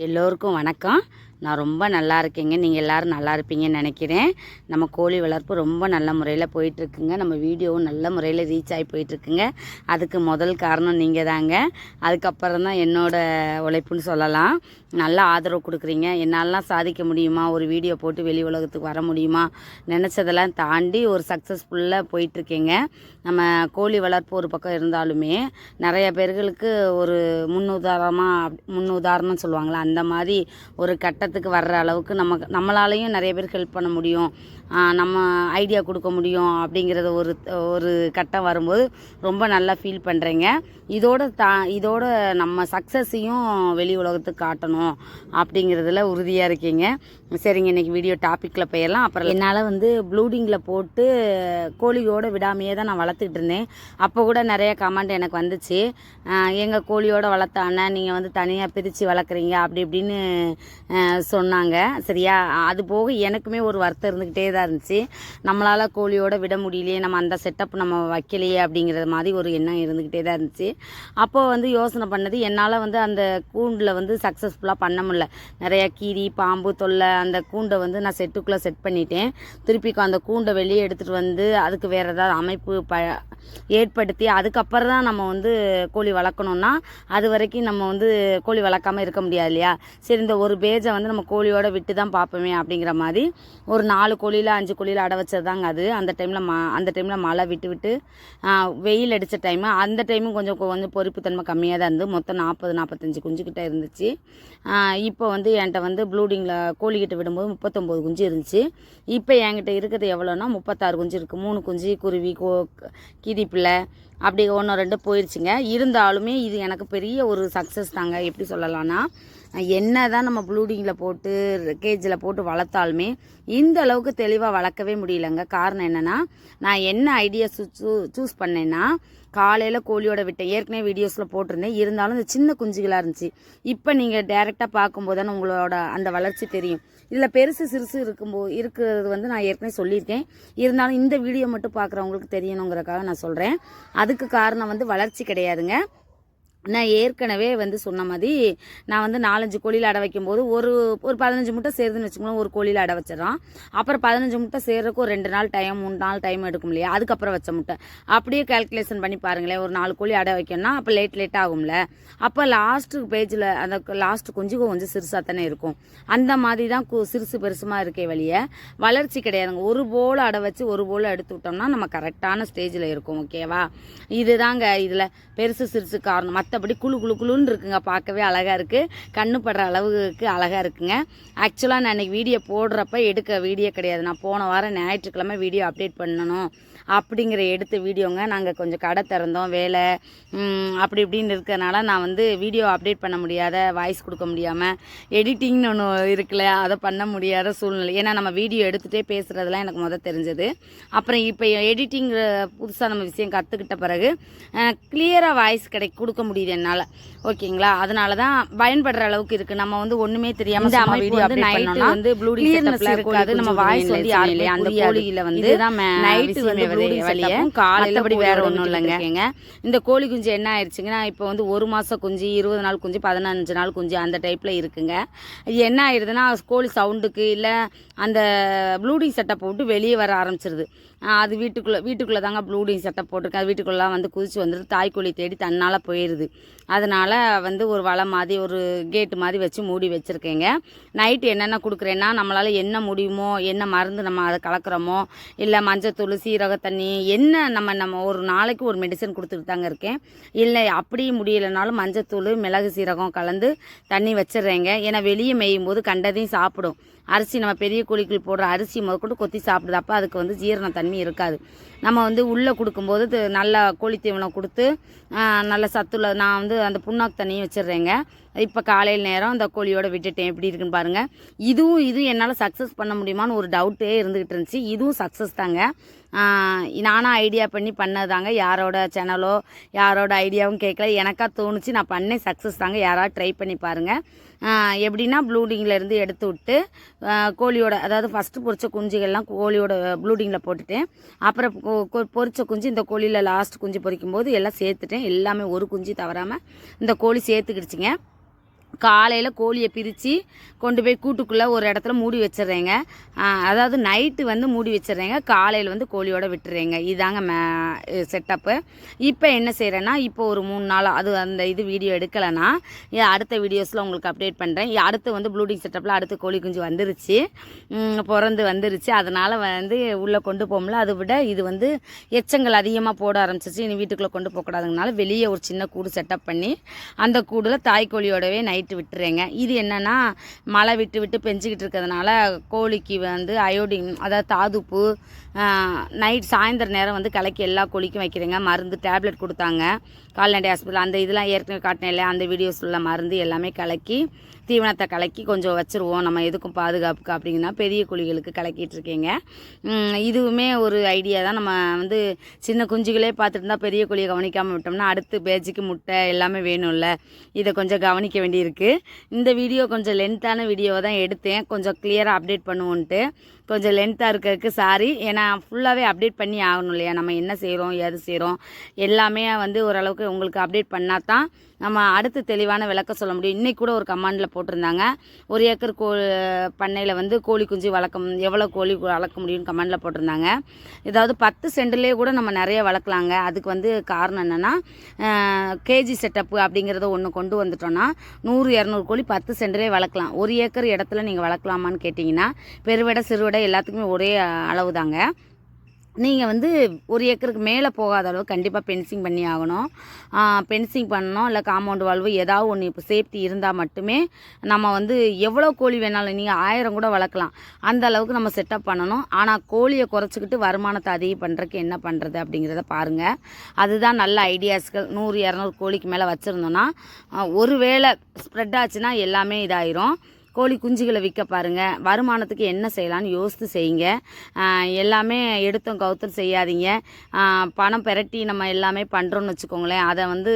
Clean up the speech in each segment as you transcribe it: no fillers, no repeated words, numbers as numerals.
எல்லோருக்கும் வணக்கம். நான் ரொம்ப நல்லா இருக்கேங்க. நீங்கள் எல்லோரும் நல்லா இருப்பீங்கன்னு நினைக்கிறேன். நம்ம கோழி வளர்ப்பு ரொம்ப நல்ல முறையில் போயிட்டுருக்குங்க. நம்ம வீடியோவும் நல்ல முறையில் ரீச் ஆகி போயிட்டுருக்குங்க. அதுக்கு முதல் காரணம் நீங்கள் தாங்க. அதுக்கப்புறம் தான் என்னோடய உழைப்புன்னு சொல்லலாம். நல்லா ஆதரவு கொடுக்குறீங்க. என்னாலலாம் சாதிக்க முடியுமா, ஒரு வீடியோ போட்டு வெளி உலகத்துக்கு வர முடியுமா, நினச்சதெல்லாம் தாண்டி ஒரு சக்ஸஸ்ஃபுல்லாக போயிட்டுருக்கேங்க. நம்ம கோழி வளர்ப்பு ஒரு பக்கம் இருந்தாலுமே நிறைய பேர்களுக்கு ஒரு முன்னுதாரணம் சொல்லுவாங்களா, அந்த மாதிரி ஒரு கட்டத்துக்கு வர்ற அளவுக்கு நம்மளாலையும் நிறைய பேர் ஹெல்ப் பண்ண முடியும், நம்ம ஐடியா கொடுக்க முடியும் அப்படிங்கிறது ஒரு கட்டம் வரும்போது ரொம்ப நல்லா ஃபீல் பண்ணுறேங்க. இதோட நம்ம சக்ஸஸையும் வெளி உலகத்துக்கு காட்டணும் அப்படிங்கிறதுல உறுதியாக இருக்கீங்க. சரிங்க, இன்றைக்கி வீடியோ டாப்பிக்கில் போயிடலாம். அப்புறம் என்னால் ப்ளூடிங்கில் போட்டு கோழியோட விடாமையே தான் நான் வளர்த்துக்கிட்டு இருந்தேன். அப்போ கூட நிறைய கமெண்ட் எனக்கு வந்துச்சு, எங்கள் கோழியோட வளர்த்தானே நீங்கள் தனியாக பிரித்து வளர்க்குறீங்க அப்படி இப்படின்னு சொன்னாங்க. சரியா, அது போக எனக்குமே ஒரு வருத்தம் இருந்துக்கிட்டே தான் இருந்துச்சு. நம்மளால் கோழியோட விட முடியலையே, நம்ம அந்த செட்டப் நம்ம வைக்கலையே அப்படிங்கிற மாதிரி ஒரு எண்ணம் இருந்துக்கிட்டே தான் இருந்துச்சு. அப்போ யோசனை பண்ணது, என்னால் அந்த கூண்டில் சக்ஸஸ்ஃபுல்லாக பண்ண முடியல. நிறையா கீரி பாம்பு தொல்லை. அந்த கூண்டை நான் செட்டுக்குள்ளே செட் பண்ணிட்டேன். திருப்பிக்கும் அந்த கூண்டை வெளியே எடுத்துகிட்டு அதுக்கு வேறு ஏதாவது அமைப்பு ஏற்படுத்தி அதுக்கப்புறம் தான் நம்ம கோழி வளர்க்கணுன்னா அது வரைக்கும் நம்ம கோழி வளர்க்காமல் இருக்க முடியாது இல்லையா. சரி, இந்த ஒரு பேஜை நம்ம கோழியோட விட்டு தான் பார்ப்போமே அப்படிங்கிற மாதிரி ஒரு 4 கோழியில் 5 கோழியில் அடை வச்சது தாங்க அது. அந்த டைமில் மழை விட்டு வெயில் அடித்த டைமு. அந்த டைமும் கொஞ்சம் பொறுப்புத்தன்மை கம்மியாக தான் இருந்து மொத்தம் 40-45 குஞ்சுக்கிட்ட இருந்துச்சு. இப்போ என்கிட்ட ப்ளூடிங்கில் கோழிக்கிட்ட விடும்போது 39 குஞ்சு இருந்துச்சு. இப்போ என்கிட்ட இருக்கிறது எவ்வளோன்னா 36 குஞ்சு இருக்குது. 3 குஞ்சு குருவி கிதிப்பிள்ளை அப்படி 1-2 போயிடுச்சுங்க. இருந்தாலுமே இது எனக்கு பெரிய ஒரு சக்ஸஸ் தாங்க. எப்படி சொல்லலாம்னா, என்ன தான் நம்ம ப்ளூடிங்கில் போட்டு கேஜில் போட்டு வளர்த்தாலுமே இந்த அளவுக்கு தெளிவாக வளர்க்கவே முடியலங்க. காரணம் என்னென்னா, நான் என்ன ஐடியா சூஸ் பண்ணேன்னா, காலையில் கோழியோட விட்டேன். ஏற்கனவே வீடியோஸில் போட்டிருந்தேன். இருந்தாலும் இந்த சின்ன குஞ்சுகளாக இருந்துச்சு. இப்போ நீங்கள் டைரெக்டாக பார்க்கும்போது தானே உங்களோட அந்த வளர்ச்சி தெரியும். இதில் பெருசு சிறுசு இருக்கிறது நான் ஏற்கனவே சொல்லியிருக்கேன். இருந்தாலும் இந்த வீடியோ மட்டும் பார்க்குறவங்களுக்கு தெரியணுங்கிறக்காக நான் சொல்கிறேன். அதுக்கு காரணம் வளர்ச்சி கிடையாதுங்க. நான் ஏற்கனவே சொன்ன மாதிரி நான் 4-5 கோழியில் அடை வைக்கும்போது ஒரு 15 முட்டை சேருதுன்னு வச்சுக்கோங்களேன். ஒரு கோழியில் அடை வச்சிடறோம். அப்புறம் 15 முட்டை சேர்றதுக்கு ஒரு 2 நாள் டைம் 3 நாள் டைம் எடுக்கும் இல்லையா. அதுக்கப்புறம் வச்ச முட்டை அப்படியே கால்குலேஷன் பண்ணி பாருங்களேன். ஒரு 4 கோழி அடை வைக்கணும்னா அப்போ லேட் ஆகும்ல. அப்போ லாஸ்ட்டு பேஜில் அந்த லாஸ்ட்டு கொஞ்சம் சிறுசாக தானே இருக்கும். அந்த மாதிரி தான் சிறுசு பெருசுமாக இருக்கே வழிய வளர்ச்சி கிடையாதுங்க. ஒரு போல் அடை வச்சு ஒரு போல் எடுத்து விட்டோம்னா நம்ம கரெக்டான ஸ்டேஜில் இருக்கும். ஓகேவா, இதுதாங்க இதில் பெருசு சிறுசு காரணம். மற்றபடி குழுன்னு இருக்குங்க. பார்க்கவே அழகாக இருக்குது. கண்ணு படுற அளவுக்கு அழகாக இருக்குங்க. ஆக்சுவலாக நான் இன்றைக்கி வீடியோ போடுறப்ப எடுக்க வீடியோ கிடையாது. நான் போன வாரம் ஞாயிற்றுக்கிழமை வீடியோ அப்டேட் பண்ணணும் அப்படிங்கிற எடுத்த வீடியோங்க. நாங்கள் கொஞ்சம் கடை திறந்தோம், வேலை அப்படி இப்படின்னு இருக்கிறதுனால நான் வீடியோ அப்டேட் பண்ண முடியாத, வாய்ஸ் கொடுக்க முடியாமல், எடிட்டிங்னு ஒன்று இருக்குல்ல, அதை பண்ண முடியாத சூழ்நிலை. ஏன்னா நம்ம வீடியோ எடுத்துகிட்டே பேசுகிறதுலாம் எனக்கு தெரிஞ்சது. அப்புறம் இப்போ எடிட்டிங் புதுசாக நம்ம விஷயம் கற்றுக்கிட்ட பிறகு கிளியராக வாய்ஸ் கொடுக்க முடியுது என்னால். ஓகேங்களா, அதனால தான் பயன்படுற அளவுக்கு இருக்குது. நம்ம ஒன்றுமே தெரியாமல் வீடியோ நைட்டு ப்ளூடிங்ல இருக்காது. நம்ம வாய்ஸ் யாருமே அந்த கோழியில் நைட்டு காலையிலபடி வேற ஒன்றும் இல்லைங்க. இந்த கோழி குஞ்சு என்ன ஆயிடுச்சுங்கன்னா, இப்போ 1 மாதம் குஞ்சு, 20 நாள் குஞ்சு, 15 நாள் குஞ்சு அந்த டைப்பில் இருக்குங்க. இது என்ன ஆயிடுதுன்னா, கோழி சவுண்டுக்கு இல்லை அந்த ப்ளூடிங் செட்டப் போட்டு வெளியே வர ஆரம்பிச்சிருது. அது வீட்டுக்குள்ளே தாங்க ப்ளூடிங் செட்டப் போட்டிருக்கேன். அது வீட்டுக்குள்ளெலாம் குதிச்சு வந்துடுது. தாய்க்கோழி தேடி தன்னால் போயிடுது. அதனால் ஒரு வலை மாதிரி ஒரு கேட்டு மாதிரி வச்சு மூடி வச்சுருக்கேங்க. நைட்டு என்னென்ன கொடுக்குறேன்னா, நம்மளால் என்ன முடியுமோ, என்ன மருந்து நம்ம அதை கலக்கிறோமோ, இல்லை மஞ்சத்தூள், சீரக தண்ணி, என்ன நம்ம ஒரு நாளைக்கு ஒரு மெடிசன் கொடுத்துட்டு தாங்க இருக்கேன். இல்லை அப்படியே முடியலைனாலும் மஞ்சத்தூள், மிளகு, சீரகம் கலந்து தண்ணி வச்சிடுறேங்க. ஏன்னா வெளியே மேயும் போது கண்டதையும் சாப்பிடும். அரிசி நம்ம பெரிய கோழிக்குள் போடுற அரிசி முதற்கொண்டு கொத்தி சாப்பிடுது. அப்போ அதுக்கு ஜீரண தன்மை இருக்காது. நம்ம உள்ளே கொடுக்கும்போது நல்லா கோழி தீவனம் கொடுத்து நல்ல சத்துள்ள நான் அந்த புண்ணாக்கு தண்ணியும் வச்சிடுறேங்க. இப்போ காலையில் நேரம் அந்த கோழியோட விட்டுட்டேன். எப்படி இருக்குன்னு பாருங்கள். இதுவும் என்னால் சக்ஸஸ் பண்ண முடியுமான்னு ஒரு டவுட்டே இருந்துகிட்டு இருந்துச்சு. இதுவும் சக்ஸஸ் தாங்க. நானாக ஐடியா பண்ணி பண்ணதாங்க. யாரோட சேனலோ யாரோட ஐடியாவும் கேட்கல, எனக்கா தோணுச்சு, நான் பண்ணேன். சக்ஸஸ் தாங்க. யாராவது ட்ரை பண்ணி பாருங்கள். எப்படின்னா, ப்ளூடிங்கிலேருந்து எடுத்து விட்டு கோழியோட, அதாவது ஃபஸ்ட்டு பொரிச்ச குஞ்சுகள்லாம் கோழியோட ப்ளூடிங்கில் போட்டுட்டேன். அப்புறம் பொரிச்ச குஞ்சு இந்த கோழியில் லாஸ்ட் குஞ்சு பொரிக்கும் போது எல்லாம் சேர்த்துட்டேன். எல்லாமே ஒரு குஞ்சு தவறாமல் இந்த கோழி சேர்த்துக்கிடுச்சிங்க. காலையில் கோழியை பிரித்து கொண்டு போய் கூட்டுக்குள்ளே ஒரு இடத்துல மூடி வச்சிடுறேங்க. அதாவது நைட்டு வந்து மூடி வச்சிடுறேங்க, காலையில் வந்து கோழியோட விட்டுறேங்க. இதாங்க செட்டப்பு. இப்போ என்ன செய்கிறேன்னா, இப்போ ஒரு 3 நாள் அது அந்த இது வீடியோ எடுக்கலைன்னா அடுத்த வீடியோஸில் உங்களுக்கு அப்டேட் பண்ணுறேன். அடுத்து வந்து ப்ளூடிங் செட்டப்பில் அடுத்து கோழி குஞ்சு வந்துருச்சு, பிறந்து வந்துருச்சு. அதனால் வந்து உள்ளே கொண்டு போகல. அதை விட இது வந்து எச்சங்கள் அதிகமாக போட ஆரம்பிச்சிச்சு. இனி வீட்டுக்குள்ளே கொண்டு போகக்கூடாதுனால வெளியே ஒரு சின்ன கூடு செட்டப் பண்ணி அந்த கூடில் தாய்க்கோழியோடவே நைட்டு விட்டுறேங்க. இது என்னென்னா, மழை விட்டு விட்டு பெஞ்சிக்கிட்டு இருக்கிறதுனால கோழிக்கு வந்து அயோடின், அதாவது தாதுப்பு நைட் சாயந்தர நேரம் வந்து கலக்கி எல்லா கோழிக்கும் வைக்கிறேங்க. மருந்து டேப்லெட் கொடுத்தாங்க கால்நடை ஹாஸ்பிட்டல். அந்த இதெல்லாம் ஏற்கனவே காட்டினேன் இல்லையா, அந்த வீடியோஸ் உள்ள மருந்து எல்லாமே கலக்கி தீவனத்தை கலக்கி கொஞ்சம் வச்சுருவோம் நம்ம எதுக்கும் பாதுகாப்புக்கு அப்படிங்கன்னா பெரிய கோழிகளுக்கு கலக்கிட்டு இருக்கேங்க. இதுவுமே ஒரு ஐடியா தான். நம்ம வந்து சின்ன குஞ்சுகளே பார்த்துட்டு இருந்தால் பெரிய கோழியை கவனிக்காமல் விட்டோம்னா அடுத்து பேஜுக்கு முட்டை எல்லாமே வேணும்ல, இதை கொஞ்சம் கவனிக்க வேண்டியிருக்கு. இந்த வீடியோ கொஞ்சம் லென்த்தான வீடியோவை தான் எடுத்தேன், கொஞ்சம் கிளியராக அப்டேட் பண்ணுவோன்ட்டு. கொஞ்சம் லென்த்தாக இருக்கிறதுக்கு சாரி, ஏன்னா ஃபுல்லாகவே அப்டேட் பண்ணி ஆகணும் இல்லையா, நம்ம என்ன செய்கிறோம் ஏது செய்கிறோம் எல்லாமே வந்து ஓரளவுக்கு உங்களுக்கு அப்டேட் பண்ணால் தான் நம்ம அடுத்து தெளிவான விளக்க சொல்ல முடியும். இன்றைக்கி கூட ஒரு கமெண்டில் போட்டிருந்தாங்க, 1 ஏக்கர் பண்ணையில் வந்து கோழி குஞ்சு எவ்வளோ கோழி வளர்க்க முடியும்னு கமெண்டில் போட்டிருந்தாங்க. ஏதாவது 10 சென்ட்லேயே கூட நம்ம நிறைய வளர்க்கலாங்க. அதுக்கு வந்து காரணம் என்னென்னா, கேஜி செட்டப்பு அப்படிங்கிறத ஒன்று கொண்டு வந்துட்டோன்னா 100-200 கோழி 10 சென்ட்லேயே வளர்க்கலாம். 1 ஏக்கர் இடத்துல நீங்கள் வளர்க்கலாமான்னு கேட்டிங்கன்னா பெருவிடை சிறுவிடை எல்லாத்துக்குமே ஒரே அளவு தாங்க. நீங்கள் வந்து 1 ஏக்கருக்கு மேலே போகாத அளவு கண்டிப்பாக பென்சிங் பண்ணி ஆகணும். பென்சிங் பண்ணணும், இல்லை காம்பவுண்ட் வால்வு ஏதாவது ஒன்று இப்போ சேஃப்டி இருந்தால் மட்டுமே நம்ம வந்து எவ்வளோ கோழி வேணாலும் நீங்கள் 1000 கூட வளர்க்கலாம். அந்த அளவுக்கு நம்ம செட்டப் பண்ணணும். ஆனால் கோழியை குறைச்சிக்கிட்டு வருமானத்தை அதிகம் பண்ணுறதுக்கு என்ன பண்ணுறது அப்படிங்கிறத பாருங்கள். அதுதான் நல்ல ஐடியாஸ்கள். 100-200 கோழிக்கு மேலே வச்சுருந்தோன்னா ஒரு வேளை ஸ்ப்ரெட் ஆச்சுன்னா எல்லாமே இதாயிரும். கோழி குஞ்சுகளை விற்க பாருங்கள். வருமானத்துக்கு என்ன செய்யலான்னு யோசித்து செய்யுங்க. எல்லாமே எடுத்தோம் கவுத்தம் செய்யாதீங்க. பணம் பெரட்டி நம்ம எல்லாமே பண்ணுறோன்னு வச்சுக்கோங்களேன், அதை வந்து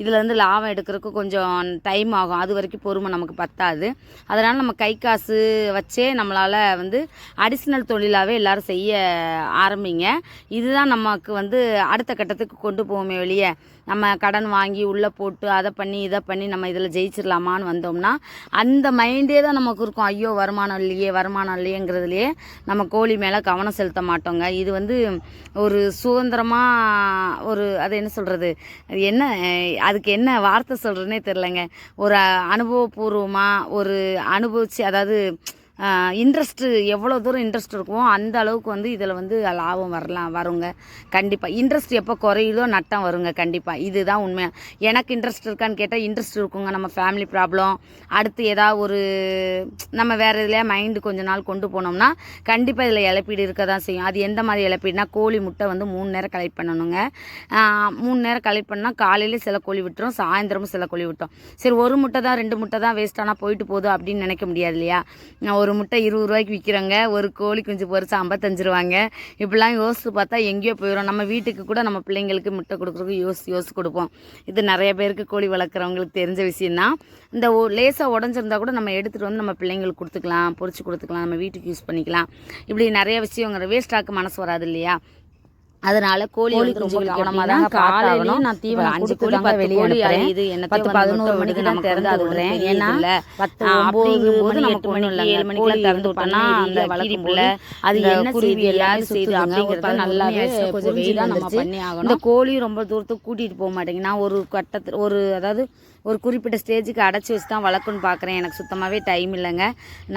இதிலேருந்து லாபம் எடுக்கிறதுக்கு கொஞ்சம் டைம் ஆகும். அது வரைக்கும் பொறுமை நமக்கு பத்தாது. அதனால் நம்ம கை காசு வச்சே நம்மளால் வந்து அடிஷ்னல் தொழிலாகவே எல்லோரும் செய்ய ஆரம்பிங்க. இதுதான் நமக்கு வந்து அடுத்த கட்டத்துக்கு கொண்டு போவோமே வெளியே, நம்ம கடன் வாங்கி உள்ளே போட்டு அதை பண்ணி இதை பண்ணி நம்ம இதில் ஜெயிச்சிடலாமான்னு வந்தோம்னா அந்த மைண்டே தான் நமக்கு இருக்கும். ஐயோ வருமானம் இல்லையேங்கிறதுலையே நம்ம கோழி மேலே கவனம் செலுத்த மாட்டோங்க. இது வந்து ஒரு சுதந்திரமாக ஒரு அது என்ன சொல்கிறது, அதுக்கு என்ன வார்த்தை சொல்கிறதுனே தெரிலங்க. ஒரு அனுபவபூர்வமாக ஒரு அனுபவித்து, அதாவது இன்ட்ரெஸ்ட்டு எவ்வளோ தூரம் இன்ட்ரெஸ்ட் இருக்குமோ அந்த அளவுக்கு வந்து இதில் வந்து லாபம் வருங்க கண்டிப்பாக. இன்ட்ரெஸ்ட் எப்போ குறையுதோ நட்டம் வருங்க கண்டிப்பாக. இதுதான் உண்மை. எனக்கு இன்ட்ரெஸ்ட் இருக்கான்னு கேட்டால் இன்ட்ரெஸ்ட் இருக்குங்க. நம்ம ஃபேமிலி ப்ராப்ளம், அடுத்து ஏதாவது ஒரு நம்ம வேறு இதுலையா மைண்டு கொஞ்ச நாள் கொண்டு போனோம்னா கண்டிப்பாக இதில் இழப்பீடு இருக்க தான் செய்யும். அது எந்த மாதிரி இழப்பீடுனா, கோழி முட்டை வந்து 3 நேரம் கலெக்ட் பண்ணணுங்க. 3 நேரம் கலெக்ட் பண்ணால் காலையிலே சில கோழி விட்டுரும், சாயந்தரமும் சில கோழி விட்டோம். சரி, ஒரு முட்டை தான் 2 முட்டை தான் வேஸ்ட்டானா போயிட்டு போகுது அப்படின்னு நினைக்க முடியாது இல்லையா. ஒரு முட்டை 20 ரூபாய்க்கு விற்கிறாங்க, ஒரு கோழி குஞ்சு பொரிச்சு 55 ரூபாங்க. இப்படிலாம் யோசித்து பார்த்தா எங்கேயோ போயிடும். நம்ம வீட்டுக்கு கூட நம்ம பிள்ளைங்களுக்கு முட்டை கொடுக்குறதுக்கு யோசித்து கொடுப்போம். இது நிறைய பேருக்கு கோழி வளர்க்குறவங்களுக்கு தெரிஞ்ச விஷயந்தான். இந்த லேசாக உடஞ்சிருந்தா கூட நம்ம எடுத்துகிட்டு வந்து நம்ம பிள்ளைங்களுக்கு கொடுத்துக்கலாம், பொரிச்சு கொடுத்துக்கலாம், நம்ம வீட்டுக்கு யூஸ் பண்ணிக்கலாம். இப்படி நிறைய விஷயங்கிற வேஸ்டாக்கு மனசு வராது இல்லையா. அதனால கோழி ரொம்ப கவனமாக தான் காலையிலேயும் நான் தீவனம் 5 கோழி 10 கோழி இது என்ன 10-11 மணிக்கு நான் திறந்து விடுறேன். ஏன்னா 10-9 நம்ம 8 மணிக்கு 7 மணிக்கெல்லாம் திறந்து விட்டோம்னா அந்த வளர்க்குள்ள அது என்ன செய்தி எல்லாரும் செய்யுது அப்படிங்கிறத நல்லாவே கொஞ்சம் வெயிலாக நம்ம பண்ணி ஆகணும். இந்த கோழி ரொம்ப தூரத்துக்கு கூட்டிகிட்டு போக மாட்டேங்க. நான் ஒரு கட்டத்தில் அதாவது ஒரு குறிப்பிட்ட ஸ்டேஜுக்கு அடைச்சி வச்சு தான் வளர்க்கணும்னு பார்க்குறேன். எனக்கு சுத்தமாகவே டைம் இல்லைங்க.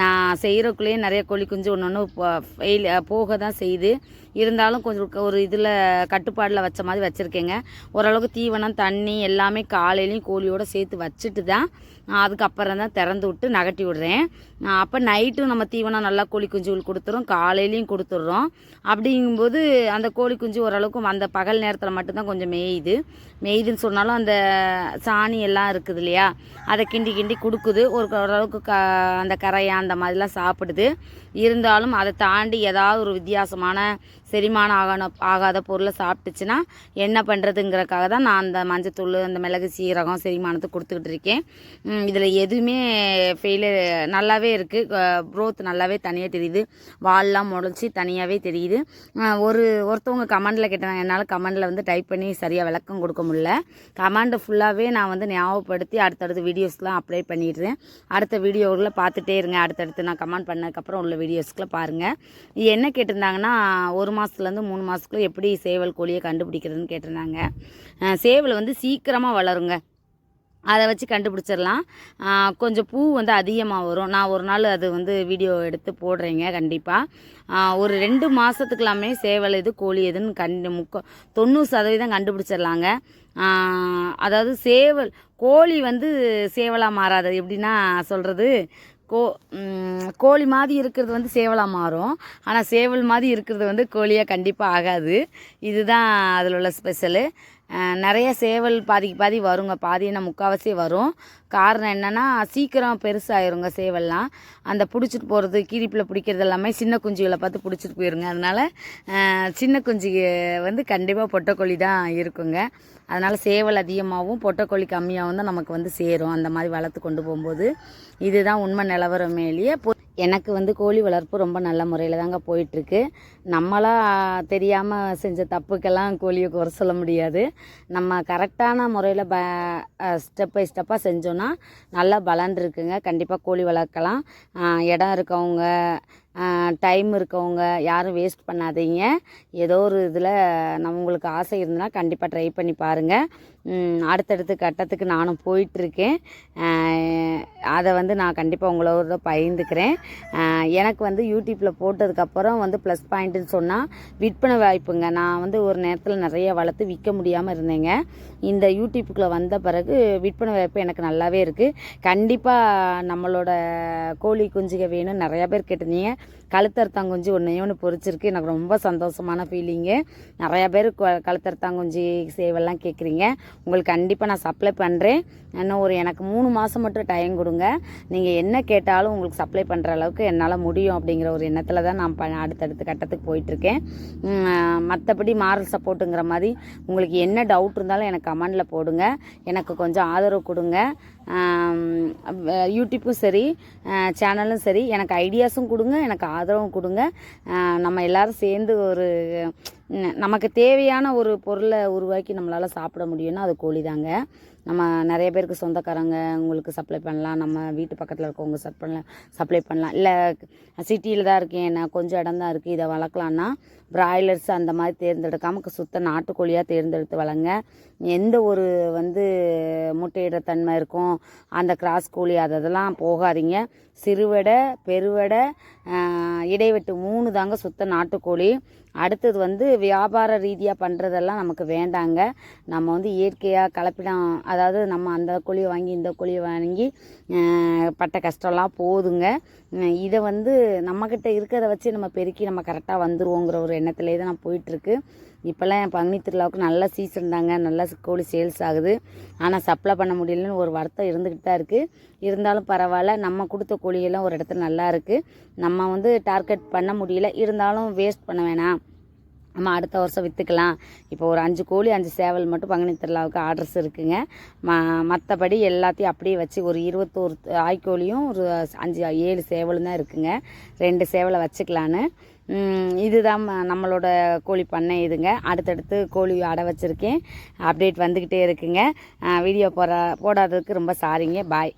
நான் செய்கிறக்குள்ளேயே நிறைய கோழி குஞ்சு ஒன்று போக தான் செய்யுது. இருந்தாலும் கொஞ்சம் ஒரு இதில் கட்டுப்பாடில் வச்ச மாதிரி வச்சுருக்கேங்க. ஓரளவுக்கு தீவனம் தண்ணி எல்லாமே காலையிலையும் கோழியோடு சேர்த்து வச்சுட்டு தான் அதுக்கப்புறம் தான் திறந்து விட்டு நகட்டி விடுறேன். அப்போ நைட்டும் நம்ம தீவனம் நல்லா கோழி குஞ்சுகள் கொடுத்துறோம், காலையிலையும் கொடுத்துட்றோம். அப்படிங்கும்போது அந்த கோழி குஞ்சு ஓரளவுக்கு அந்த பகல் நேரத்தில் மட்டும்தான் கொஞ்சம் மேயுதுன்னு சொன்னாலும் அந்த சாணி எல்லாம் இருக்குது இல்லையா, அதை கிண்டி கொடுக்குது. ஓரளவுக்கு அந்த கரையான் அந்த மாதிரிலாம் சாப்பிடுது. இருந்தாலும் அதை தாண்டி ஏதாவது ஒரு வித்தியாசமான செரிமானம் ஆகாத பொருளை சாப்பிட்டுச்சுன்னா என்ன பண்ணுறதுங்கிறக்காக தான் நான் அந்த மஞ்சத்தூள் அந்த மிளகு சீரகம் செரிமானத்துக்கு கொடுத்துக்கிட்டு இருக்கேன். இதில் எதுவுமே ஃபெயிலியர் நல்லாவே இருக்குது. க்ரோத் நல்லாவே தனியாக தெரியுது. வால்லாம் முளைச்சி தனியாகவே தெரியுது. ஒருத்தவங்க கமெண்டில் கேட்டாங்க, என்னால் கமெண்டில் வந்து டைப் பண்ணி சரியாக விளக்கம் கொடுக்க முடியல. கமெண்டை ஃபுல்லாகவே நான் வந்து ஞாபகப்படுத்தி அடுத்தடுத்த வீடியோஸ்லாம் அப்ளை பண்ணிடுறேன். அடுத்த வீடியோவில் பார்த்துட்டே இருங்க. அடுத்தடுத்து நான் கமெண்ட் பண்ணதுக்கப்புறம் உள்ள வீடியோஸ்க்குள்ள பாருங்கள். இது என்ன கேட்டிருந்தாங்கன்னா, 1 மாதத்துலேருந்து 3 மாதத்துக்குள்ள எப்படி சேவல் கோழியை கண்டுபிடிக்கிறதுன்னு கேட்டிருந்தாங்க. சேவல் வந்து சீக்கிரமாக வளருங்க, அதை வச்சு கண்டுபிடிச்சிடலாம். கொஞ்சம் பூ வந்து அதிகமாக வரும். நான் ஒரு நாள் அது வந்து வீடியோ எடுத்து போடுறேங்க கண்டிப்பாக. ஒரு 2 மாதத்துக்கெல்லாமே சேவல் எது கோழி எதுன்னு 90% கண்டுபிடிச்சிடலாங்க. அதாவது கோழி வந்து சேவலாக மாறாது. எப்படின்னா சொல்கிறது, கோழி மாதிரி இருக்கிறது வந்து சேவலாக மாறும். ஆனால் சேவல் மாதிரி இருக்கிறது வந்து கோழியாக கண்டிப்பாக ஆகாது. இதுதான் அதில் உள்ள ஸ்பெஷலு. நிறைய சேவல் பாதிக்கு பாதி வருங்க, பாதினா முக்கால்வாசி வரும். காரணம் என்னென்னா, சீக்கிரம் பெருசாகிருங்க சேவல்லாம். அந்த பிடிச்சிட்டு போகிறது, கீரிப்பில் பிடிக்கிறது எல்லாமே சின்ன குஞ்சுகளை பார்த்து பிடிச்சிட்டு போயிருங்க. அதனால் சின்ன குஞ்சுக்கு வந்து கண்டிப்பாக பொட்டைக்கோழி தான் இருக்குங்க. அதனால் சேவல் அதிகமாகவும் பொட்டைக்கோழி கம்மியாகவும் தான் நமக்கு வந்து சேரும், அந்த மாதிரி வளர்த்து கொண்டு போகும்போது. இதுதான் உண்மை நிலவரமேலேயே. எனக்கு வந்து கோழி வளர்ப்பு ரொம்ப நல்ல முறையில் தாங்க போயிட்டுருக்கு. நம்மளாக தெரியாமல் செஞ்ச தப்புக்கெல்லாம் கோழியை குறை சொல்ல முடியாது. நம்ம கரெக்டான முறையில் ஸ்டெப் பை ஸ்டெப்பாக செஞ்சோன்னா நல்லா பலன் இருக்குங்க. கண்டிப்பாக கோழி வளர்க்கலாம். இடம் இருக்கவங்க, டைம் இருக்கவங்க யாரும் வேஸ்ட் பண்ணாதீங்க. ஏதோ ஒரு இதில் உங்களுக்கு ஆசை இருந்ததுன்னா கண்டிப்பாக ட்ரை பண்ணி பாருங்கள். அடுத்தடுத்த கட்டத்துக்கு நானும் போயிட்டுருக்கேன். அதை வந்து நான் கண்டிப்பாக உங்களோட பகிர்ந்துக்கிறேன். எனக்கு வந்து யூடியூப்பில் போட்டதுக்கப்புறம் வந்து ப்ளஸ் பாயிண்ட்டுன்னு சொன்னால் விற்பனை வாய்ப்புங்க. நான் வந்து ஒரு நேரத்தில் நிறைய வளர்த்து விற்க முடியாமல் இருந்தேங்க. இந்த யூடியூப்புக்குள்ளே வந்த பிறகு விற்பனை வாய்ப்பு எனக்கு நல்லாவே இருக்குது. கண்டிப்பாக நம்மளோட கோழி குஞ்சுக வேணும் நிறையா பேர் கேட்டிருந்தீங்க. கழுத்தறுத்தாங்குஞ்சி ஒன்று பொறிச்சிருக்கு. எனக்கு ரொம்ப சந்தோஷமான ஃபீலிங்கு. நிறையா பேர் கழுத்தறுத்தாங்குஞ்சி சேவெல்லாம் கேட்குறீங்க. உங்களுக்கு கண்டிப்பாக நான் சப்ளை பண்ணுறேன். இன்னும் எனக்கு 3 மாதம் மட்டும் டைம் கொடுங்க. நீங்கள் என்ன கேட்டாலும் உங்களுக்கு சப்ளை பண்ணுற அளவுக்கு என்னால் முடியும் அப்படிங்கிற ஒரு எண்ணத்தில் தான் நான் அடுத்தடுத்த கட்டத்துக்கு போயிட்டுருக்கேன். மற்றபடி மாரல் சப்போர்ட்டுங்கிற மாதிரி உங்களுக்கு என்ன டவுட் இருந்தாலும் எனக்கு கமெண்டில் போடுங்க. எனக்கு கொஞ்சம் ஆதரவு கொடுங்க. யூடியூப்பும் சரி, சேனலும் சரி, எனக்கு ஐடியாஸும் கொடுங்க, எனக்கு ஆதரவும் கொடுங்க. நம்ம எல்லோரும் சேர்ந்து நமக்கு தேவையான ஒரு பொருளை உருவாக்கி நம்மளால் சாப்பிட முடியும்னா அது கோழி தாங்க. நம்ம நிறைய பேருக்கு சொந்தக்காரங்க உங்களுக்கு சப்ளை பண்ணலாம், நம்ம வீட்டு பக்கத்தில் இருக்கவங்க சப்ளை பண்ணலாம். இல்லை சிட்டியில் தான் இருக்கேன், நான் கொஞ்சம் இடம் தான் இருக்குது, இதை வளர்க்கலான்னா பிராய்லர்ஸ் அந்த மாதிரி தேர்ந்தெடுக்காமல் சுத்த நாட்டுக்கோழியாக தேர்ந்தெடுத்து வளங்க. எந்த ஒரு முட்டையிடுற தன்மை இருக்கும் அந்த கிராஸ் கோழி அதெல்லாம் போகாதீங்க. சிறுவடை, பெருவடை, இடைவெட்டு 3 தாங்க சுத்த நாட்டுக்கோழி. அடுத்தது வியாபார ரீதியாக பண்ணுறதெல்லாம் நமக்கு வேண்டாங்க. நம்ம இயற்கையாக கலப்பிடம், அதாவது நம்ம அந்த கோழியை வாங்கி இந்த கோழியை வாங்கி பட்ட கஷ்டம்லாம் போதுங்க. இதை நம்மக்கிட்ட இருக்கிறத வச்சு நம்ம பெருக்கி நம்ம கரெக்டாக வந்துடுவோங்கிற ஒரு எண்ணத்துலேயே தான் நான் போயிட்டுருக்கு. இப்போல்லாம் என் பங்குனி திருவிழாவுக்கு நல்ல சீசன் தாங்க, நல்ல கோழி சேல்ஸ் ஆகுது. ஆனால் சப்ளை பண்ண முடியலன்னு ஒரு வருத்தம் இருந்துக்கிட்டு தான் இருக்குது. இருந்தாலும் பரவாயில்ல, நம்ம கொடுத்த கோழியெல்லாம் ஒரு இடத்துல நல்லா இருக்குது. நம்ம டார்கெட் பண்ண முடியல, இருந்தாலும் வேஸ்ட் பண்ண வேணாம், நம்ம அடுத்த வருஷம் விற்றுக்கலாம். இப்போ ஒரு 5 கோழி 5 சேவல் மட்டும் பங்குனி திருவிழாவுக்கு ஆர்டர்ஸ் இருக்குங்க. மற்றபடி எல்லாத்தையும் அப்படியே வச்சு ஒரு 21 ஆய்கோழியும் ஒரு 5-7 சேவலும் தான் இருக்குங்க. 2 சேவலை வச்சுக்கலான்னு. இதுதான் நம்மளோட கோழி பண்ணை. இதுங்க அடுத்தடுத்து கோழி அடை வச்சுருக்கேன். அப்டேட் வந்துக்கிட்டே இருக்குங்க. வீடியோ போடாததுக்கு ரொம்ப சாரிங்க. பாய்.